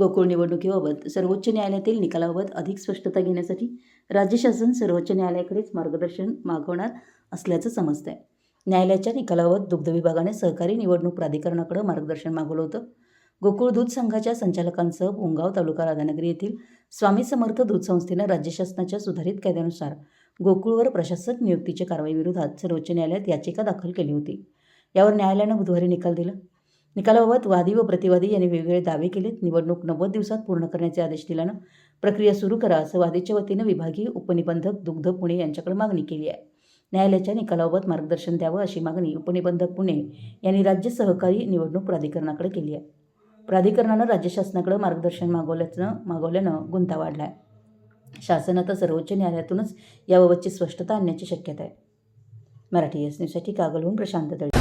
गोकुळ निवडणुकीबाबत सर्वोच्च न्यायालयातील निकालाबाबत अधिक स्पष्टता घेण्यासाठी राज्य शासन सर्वोच्च न्यायालयाकडेच मार्गदर्शन मागवणार असल्याचं समजतंय. न्यायालयाच्या निकालाबाबत दुग्ध विभागाने सहकारी निवडणूक प्राधिकरणाकडे मार्गदर्शन मागवलं होतं. गोकुळ दूध संघाच्या संचालकांसह पुंगाव तालुका राधानगरी येथील स्वामी समर्थ दूध संस्थेनं राज्य शासनाच्या सुधारित कायद्यानुसार गोकुळवर प्रशासक नियुक्तीच्या कारवाईविरोधात सर्वोच्च न्यायालयात याचिका दाखल केली होती. यावर न्यायालयानं बुधवारी निकाल दिला. निकालाबाबत वादी व प्रतिवादी यांनी वेगवेगळे दावे केलेत. निवडणूक 90 दिवसात पूर्ण करण्याचे आदेश दिल्यानं प्रक्रिया सुरू करा असं वादीच्या वतीनं विभागीय उपनिबंधक दुग्ध पुणे यांच्याकडे मागणी केली आहे. न्यायालयाच्या निकालाबाबत मार्गदर्शन द्यावं अशी मागणी उपनिबंधक पुणे यांनी राज्य सहकारी निवडणूक प्राधिकरणाकडे केली आहे. प्राधिकरणानं राज्य शासनाकडे मार्गदर्शन मागवल्यानं गुंता वाढला आहे. शासन आता सर्वोच्च न्यायालयातूनच याबाबतची स्पष्टता आणण्याची शक्यता आहे. मराठी एस न्यूजसाठी कागलहून प्रशांत तळे.